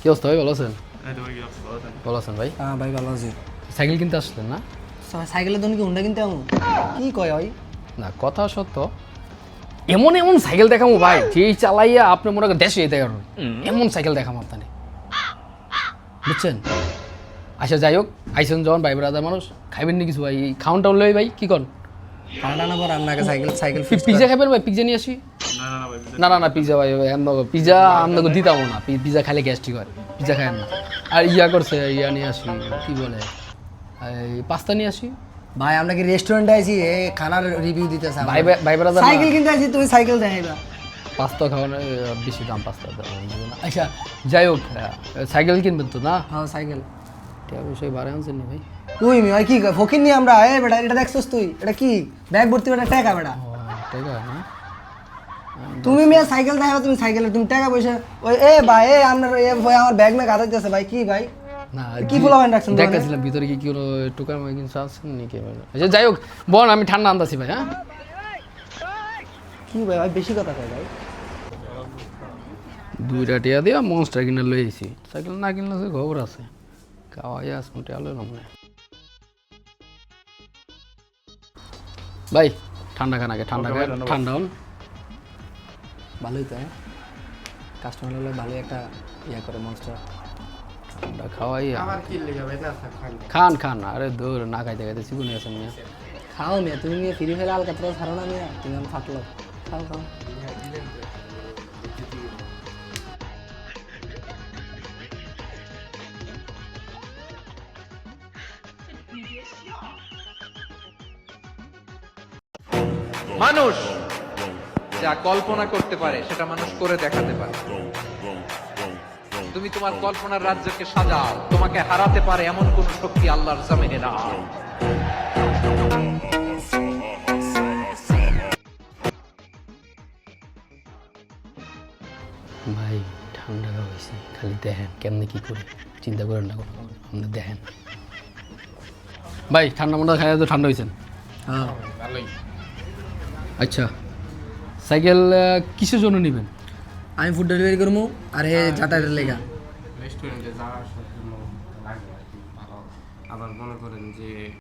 কি অবস্থা ভাই, ভালো আছেন? ভালো আছেন ভাই? হ্যাঁ ভাই ভালো আছি। সাইকেল কিনতে আসলেন না? সাইকেলের জন্য কি হুন্ডা কিনতে আমু? কি কয় ভাই? না কথা সত্য, এমন এমন সাইকেল দেখামো ভাই, যেই চালাইয়া আপনি মনে করেন দেশে যেতে পারবেন, এমন সাইকেল দেখামো আপনাকে, বুঝছেন? আচ্ছা যাই হোক, আইসেন যখন ভাই ব্রাদার মানুষ, খাইবেন নি কিছু ভাই? খাওয়ান টাউন লই ভাই, কি কর? কাটা না পর আপনাকে সাইকেল পিজ্জা খাইবেন ভাই? পিজ্জা নিয়ে আসি। না না না পিজ্জা ভাই, পিজ্জা আপনাকে দিতাম না, পিজ্জা খাইলে গ্যাস্ট্রিক হয়, পিজ্জা খায় না। আর ইয়া করছে, ইয়া নিয়ে আসি, কি বলে, এই পাস্তা নিয়ে আসি। ভাই আমরা কি রেস্টুরেন্টে আইছি এ খানার রিভিউ দিতেছ? ভাই ভাই ব্রাদার সাইকেল কিনতে আইছি, তুমি সাইকেল দেখাইবা? পাস্তা খাওয়ানো বেশি দাম, পাস্তা। আচ্ছা যাই হোক, সাইকেল কিনবেন তো না? হ্যাঁ সাইকেল। টাকা পয়সা বাড়ে আনছেন না ভাই? তুই ভাই কি ফকির নি আমরা? এ বেটা এটা দেখছস তুই? এটা কি ব্যাগ ভর্তি বেটা টাকা বেটা? টাকা না? তুমি মেয়ে সাইকেল দেখাও, তুমি সাইকেলে তুমি টাকা পয়সা ওই এ ভাই এ আপনার এ ভাই আমার ব্যাগ মে গাদাইতেছে ভাই, কি ভাই না কি ফুলাবেন রাখছেন? দেখতেছিলাম ভিতরে কি কোনো টোকা মাই কিছু আছে নাকি। আচ্ছা যাই হোক, বল আমি ঠান্ডা আনতাছি ভাই। হ্যাঁ কি ভাই ভাই বেশি কথা কয় ভাই। দুইটা টিয়া দিয়া মনস্টার কিনে লই আইছি, সাইকেল না কিনলে সে খবর আছে, খাওয়াই আস মোটে আলো না মনে। ভাই ঠান্ডা খান আগে, ঠান্ডা খান, ঠান্ডা হন। ভালোই তো হ্যাঁ, কাস্টমার হলে ভালোই একটা ইয়া করে মনস্টার। ঠান্ডা খাওয়াই আমার কি লেগে ভাই না খান। খান খান। আরে দূর না খাইতে খাইতে চিকুনে আছেন মিয়া। খাও মিয়া, তুমি মিয়া ফ্রি ফেলে আলকাতরা ছাড়ো না মিয়া, তুমি আমি থাকলো খাও খাও। মানুষ যা কল্পনা করতে পারে সেটা মানুষ করে দেখাতে পারে। তুমি তোমার কল্পনার রাজ্যকে সাজাও, তোমাকে হারাতে পারে এমন কোন শক্তি আল্লাহর জমিনে না। ভাই ঠান্ডা খাওয়াইছি, খালি দেখেন কেমনে কি করি, চিন্তা করেন না কোনো, আপনি দেখেন। ভাই ঠান্ডা মান্ডা খাই তো ঠান্ডা হয়েছেন? হ্যাঁ ভালোই। আচ্ছা সাইকেল কিসের জন্য নেবেন? আমি ফুড ডেলিভারি করবো আর হে যাতায়াতের লেগা। রেস্টুরেন্টে যাওয়ার জন্য লাগবে আর কি ভালো। আবার মনে করেন যে